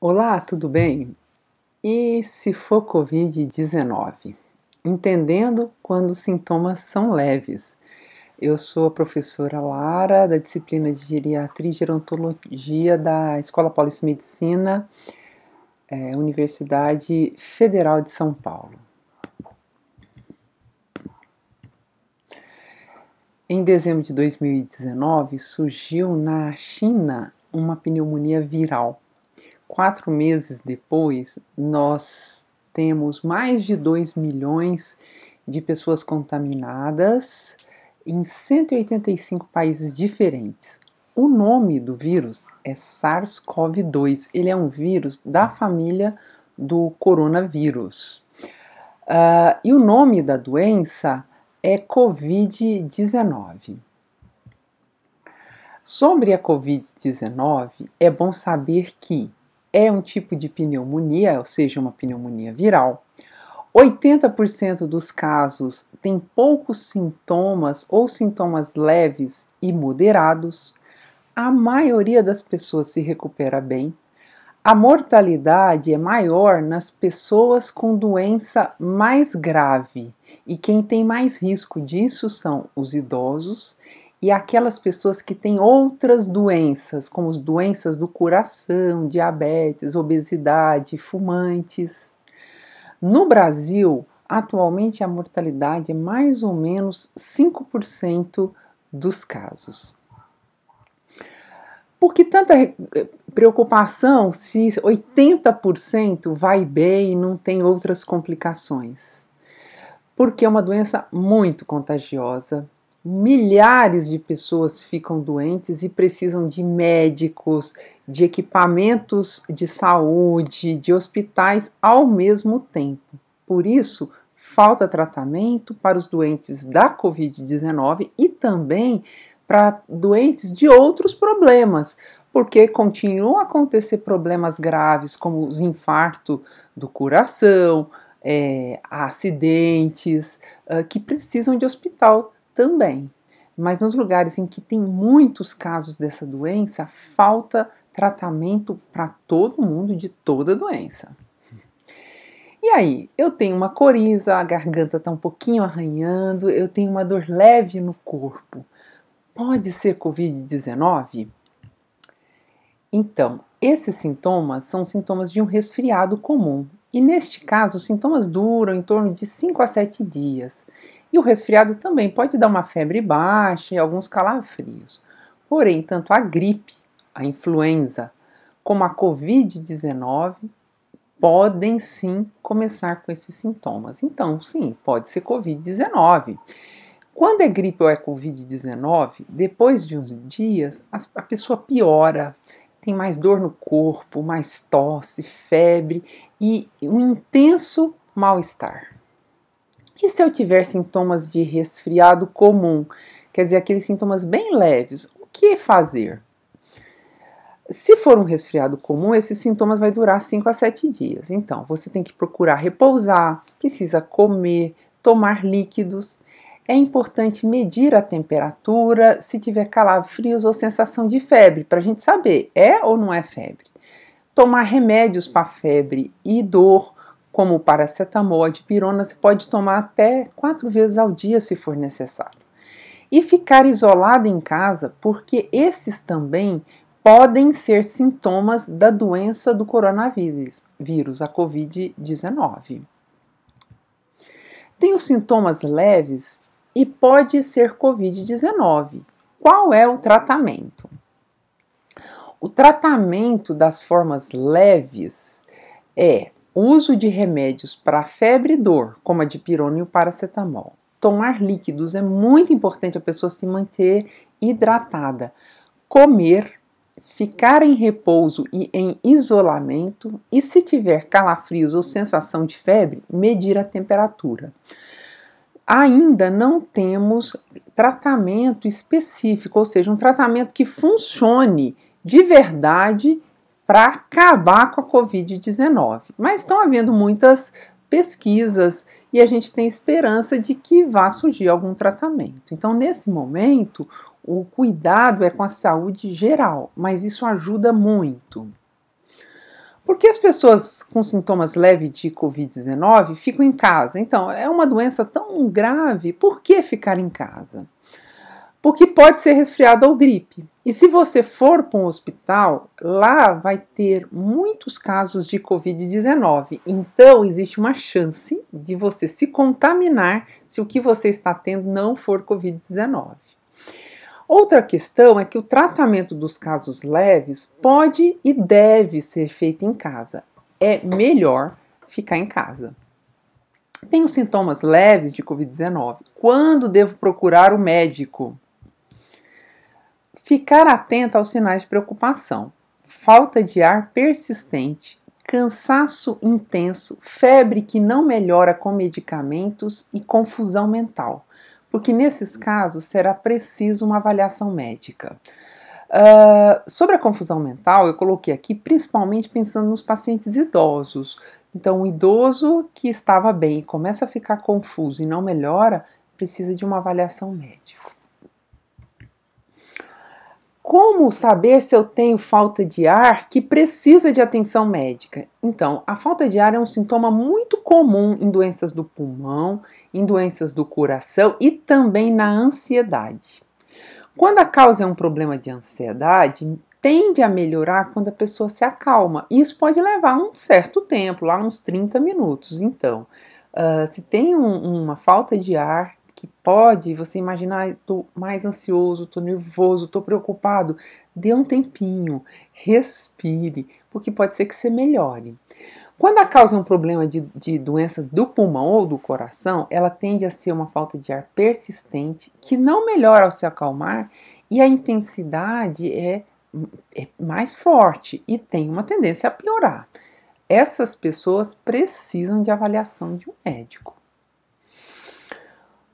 Olá, tudo bem? E se for Covid-19? Entendendo quando os sintomas são leves. Eu sou a professora Lara, da disciplina de Geriatria e Gerontologia da Escola Paulista de Medicina, Universidade Federal de São Paulo. Em dezembro de 2019, surgiu na China uma pneumonia viral. 4 meses depois, nós temos mais de 2 milhões de pessoas contaminadas em 185 países diferentes. O nome do vírus é SARS-CoV-2. Ele é um vírus da família do coronavírus. E o nome da doença é Covid-19. Sobre a Covid-19, é bom saber que é um tipo de pneumonia, ou seja, uma pneumonia viral. 80% dos casos têm poucos sintomas ou sintomas leves e moderados. A maioria das pessoas se recupera bem. A mortalidade é maior nas pessoas com doença mais grave, e quem tem mais risco disso são os idosos e aquelas pessoas que têm outras doenças, como doenças do coração, diabetes, obesidade, fumantes. No Brasil, atualmente a mortalidade é mais ou menos 5% dos casos. Por que tanta preocupação se 80% vai bem e não tem outras complicações? Porque é uma doença muito contagiosa. Milhares de pessoas ficam doentes e precisam de médicos, de equipamentos de saúde, de hospitais ao mesmo tempo. Por isso, falta tratamento para os doentes da Covid-19 e também para doentes de outros problemas, porque continuam a acontecer problemas graves como os infartos do coração, acidentes, que precisam de hospital também. Mas nos lugares em que tem muitos casos dessa doença, falta tratamento para todo mundo de toda doença. E aí, eu tenho uma coriza, a garganta está um pouquinho arranhando, eu tenho uma dor leve no corpo. Pode ser Covid-19? Então, esses sintomas são sintomas de um resfriado comum. E neste caso, os sintomas duram em torno de 5 a 7 dias. E o resfriado também pode dar uma febre baixa e alguns calafrios. Porém, tanto a gripe, a influenza, como a Covid-19 podem sim começar com esses sintomas. Então, sim, pode ser Covid-19. Quando é gripe ou é Covid-19, depois de uns dias, a pessoa piora, tem mais dor no corpo, mais tosse, febre e um intenso mal-estar. E se eu tiver sintomas de resfriado comum, quer dizer, aqueles sintomas bem leves, o que fazer? Se for um resfriado comum, esses sintomas vai durar 5 a 7 dias. Então, você tem que procurar repousar, precisa comer, tomar líquidos. É importante medir a temperatura, se tiver calafrios ou sensação de febre, para a gente saber, é ou não é febre. Tomar remédios para febre e dor, como paracetamol, dipirona, você pode tomar até 4 vezes ao dia, se for necessário. E ficar isolado em casa, porque esses também podem ser sintomas da doença do coronavírus, a Covid-19. Tem os sintomas leves e pode ser Covid-19. Qual é o tratamento? O tratamento das formas leves é uso de remédios para febre e dor, como a dipirona e o paracetamol. Tomar líquidos é muito importante a pessoa se manter hidratada. Comer, ficar em repouso e em isolamento, e se tiver calafrios ou sensação de febre, medir a temperatura. Ainda não temos tratamento específico, ou seja, um tratamento que funcione de verdade para acabar com a Covid-19. Mas estão havendo muitas pesquisas e a gente tem esperança de que vá surgir algum tratamento. Então, nesse momento, o cuidado é com a saúde geral, mas isso ajuda muito. Porque as pessoas com sintomas leves de Covid-19 ficam em casa? Então, é uma doença tão grave, por que ficar em casa? Porque pode ser resfriado ou gripe. E se você for para um hospital, lá vai ter muitos casos de Covid-19. Então, existe uma chance de você se contaminar se o que você está tendo não for Covid-19. Outra questão é que o tratamento dos casos leves pode e deve ser feito em casa. É melhor ficar em casa. Tenho sintomas leves de Covid-19. Quando devo procurar o médico? Ficar atento aos sinais de preocupação, falta de ar persistente, cansaço intenso, febre que não melhora com medicamentos e confusão mental, porque nesses casos será preciso uma avaliação médica. Sobre a confusão mental, eu coloquei aqui principalmente pensando nos pacientes idosos. Então, o idoso que estava bem e começa a ficar confuso e não melhora, precisa de uma avaliação médica. Como saber se eu tenho falta de ar que precisa de atenção médica? Então, a falta de ar é um sintoma muito comum em doenças do pulmão, em doenças do coração e também na ansiedade. Quando a causa é um problema de ansiedade, tende a melhorar quando a pessoa se acalma. Isso pode levar um certo tempo, lá uns 30 minutos. Então, se tem uma falta de ar, que pode você imaginar, estou mais ansioso, estou nervoso, estou preocupado, dê um tempinho, respire, porque pode ser que você melhore. Quando a causa é um problema de doença do pulmão ou do coração, ela tende a ser uma falta de ar persistente, que não melhora ao se acalmar, e a intensidade é mais forte e tem uma tendência a piorar. Essas pessoas precisam de avaliação de um médico.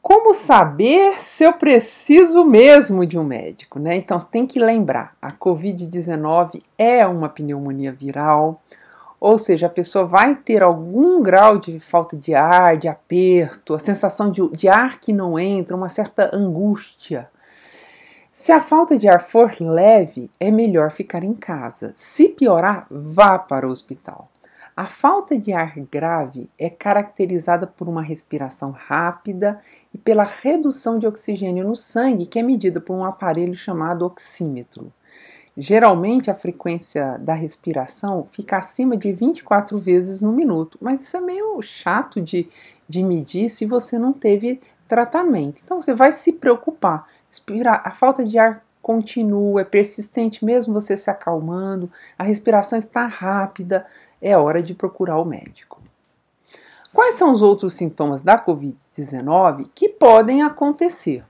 Como saber se eu preciso mesmo de um médico, né? Então, você tem que lembrar, a Covid-19 é uma pneumonia viral, ou seja, a pessoa vai ter algum grau de falta de ar, de aperto, a sensação de ar que não entra, uma certa angústia. Se a falta de ar for leve, é melhor ficar em casa. Se piorar, vá para o hospital. A falta de ar grave é caracterizada por uma respiração rápida e pela redução de oxigênio no sangue, que é medida por um aparelho chamado oxímetro. Geralmente a frequência da respiração fica acima de 24 vezes no minuto, mas isso é meio chato de medir se você não teve tratamento. Então você vai se preocupar. A falta de ar continua, é persistente mesmo você se acalmando, a respiração está rápida, é hora de procurar o médico. Quais são os outros sintomas da Covid-19 que podem acontecer?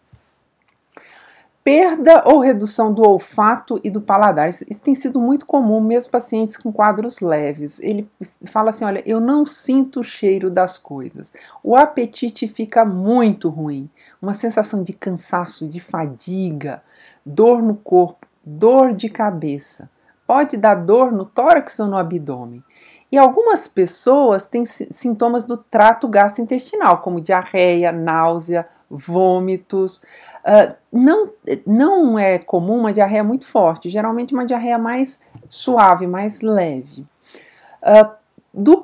Perda ou redução do olfato e do paladar. Isso tem sido muito comum, mesmo pacientes com quadros leves. Ele fala assim, olha, eu não sinto o cheiro das coisas. O apetite fica muito ruim. Uma sensação de cansaço, de fadiga, dor no corpo, dor de cabeça. Pode dar dor no tórax ou no abdômen. E algumas pessoas têm sintomas do trato gastrointestinal, como diarreia, náusea, vômitos. Não é comum uma diarreia muito forte, geralmente uma diarreia mais suave, mais leve.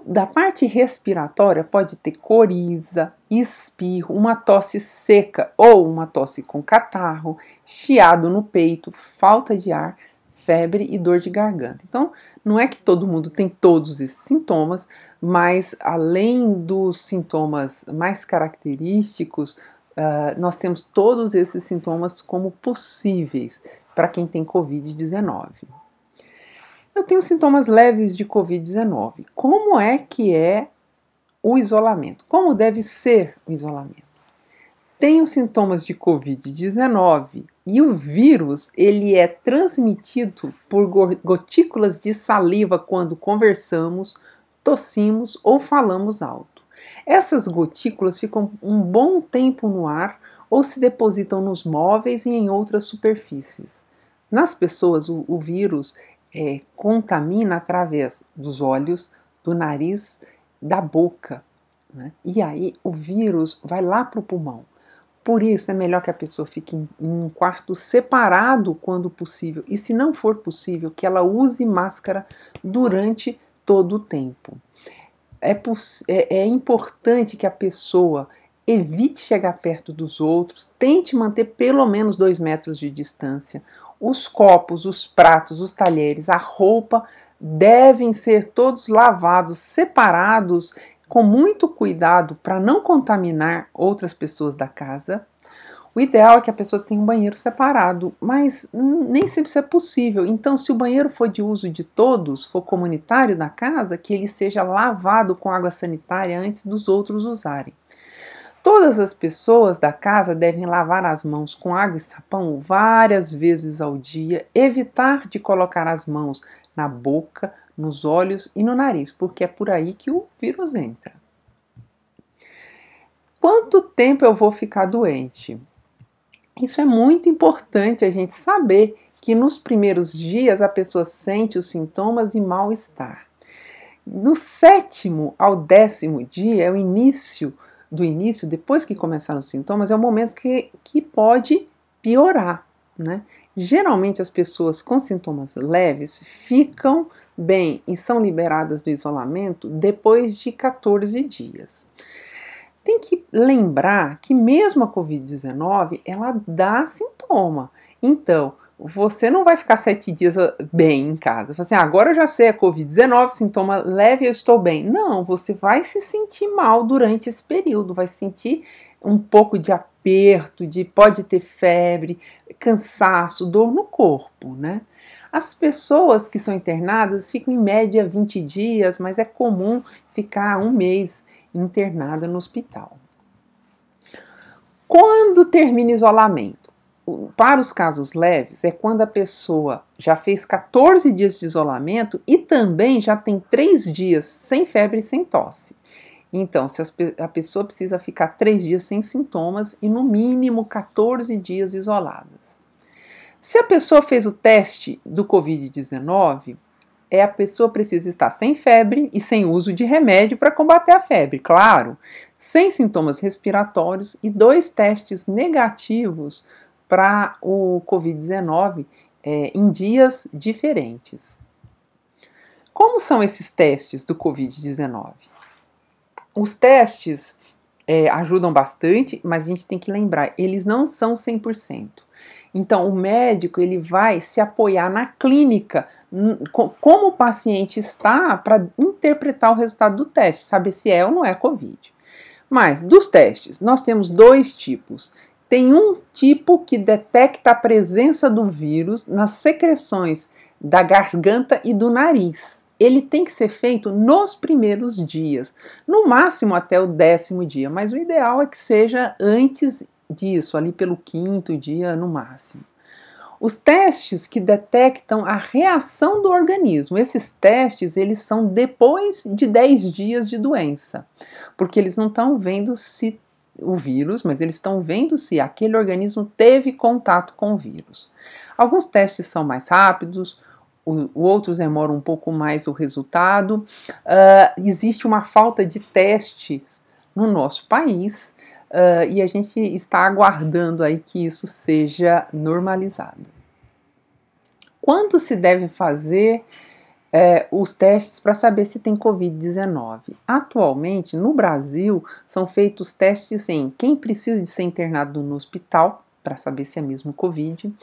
Da parte respiratória pode ter coriza, espirro, uma tosse seca ou uma tosse com catarro, chiado no peito, falta de ar, febre e dor de garganta. Então, não é que todo mundo tem todos esses sintomas, mas além dos sintomas mais característicos, nós temos todos esses sintomas como possíveis para quem tem Covid-19. Eu tenho sintomas leves de Covid-19. Como é que é o isolamento? Como deve ser o isolamento? Tenho sintomas de Covid-19 e o vírus ele é transmitido por gotículas de saliva quando conversamos, tossimos ou falamos alto. Essas gotículas ficam um bom tempo no ar ou se depositam nos móveis e em outras superfícies. Nas pessoas, o vírus contamina através dos olhos, do nariz, da boca, né? E aí o vírus vai lá para o pulmão. Por isso é melhor que a pessoa fique em um quarto separado quando possível. E se não for possível, que ela use máscara durante todo o tempo. É importante que a pessoa evite chegar perto dos outros, tente manter pelo menos 2 metros de distância. Os copos, os pratos, os talheres, a roupa devem ser todos lavados, separados, com muito cuidado para não contaminar outras pessoas da casa. O ideal é que a pessoa tenha um banheiro separado, mas nem sempre isso é possível. Então, se o banheiro for de uso de todos, for comunitário na casa, que ele seja lavado com água sanitária antes dos outros usarem. Todas as pessoas da casa devem lavar as mãos com água e sabão várias vezes ao dia, evitar de colocar as mãos na boca, nos olhos e no nariz, porque é por aí que o vírus entra. Quanto tempo eu vou ficar doente? Isso é muito importante a gente saber, que nos primeiros dias a pessoa sente os sintomas e mal-estar. No 7º ao 10º dia, é o início, depois que começaram os sintomas, é o momento que pode piorar, né? Geralmente as pessoas com sintomas leves ficam bem e são liberadas do isolamento depois de 14 dias. Tem que lembrar que mesmo a Covid-19, ela dá sintoma. Então, você não vai ficar 7 dias bem em casa. Assim, agora eu já sei a Covid-19, sintoma leve, eu estou bem. Não, você vai se sentir mal durante esse período, vai sentir um pouco de aperto, pode ter febre, cansaço, dor no corpo, né? As pessoas que são internadas ficam em média 20 dias, mas é comum ficar 1 mês internada no hospital. Quando termina o isolamento? Para os casos leves, é quando a pessoa já fez 14 dias de isolamento e também já tem 3 dias sem febre e sem tosse. Então, a pessoa precisa ficar 3 dias sem sintomas e no mínimo 14 dias isoladas. Se a pessoa fez o teste do Covid-19, a pessoa precisa estar sem febre e sem uso de remédio para combater a febre, claro, sem sintomas respiratórios e 2 testes negativos para o Covid-19 em dias diferentes. Como são esses testes do Covid-19? Os testes ajudam bastante, mas a gente tem que lembrar, eles não são 100%. Então, o médico ele vai se apoiar na clínica, como o paciente está, para interpretar o resultado do teste, saber se é ou não é Covid. Mas, dos testes, nós temos 2 tipos. Tem um tipo que detecta a presença do vírus nas secreções da garganta e do nariz. Ele tem que ser feito nos primeiros dias, no máximo até o 10º dia, mas o ideal é que seja antes disso, ali pelo 5º dia no máximo. Os testes que detectam a reação do organismo, esses testes eles são depois de 10 dias de doença, porque eles não estão vendo se o vírus, mas eles estão vendo se aquele organismo teve contato com o vírus. Alguns testes são mais rápidos, outros demoram um pouco mais o resultado. Existe uma falta de testes no nosso país e a gente está aguardando aí que isso seja normalizado. Quando se deve fazer os testes para saber se tem Covid-19? Atualmente, no Brasil, são feitos testes em quem precisa de ser internado no hospital, para saber se é mesmo Covid,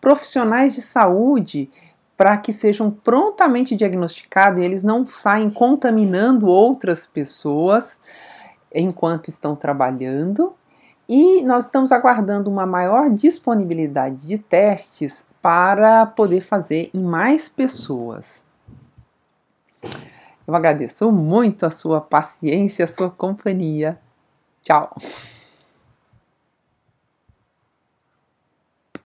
profissionais de saúde, para que sejam prontamente diagnosticados e eles não saem contaminando outras pessoas enquanto estão trabalhando. E nós estamos aguardando uma maior disponibilidade de testes para poder fazer em mais pessoas. Eu agradeço muito a sua paciência, a sua companhia. Tchau!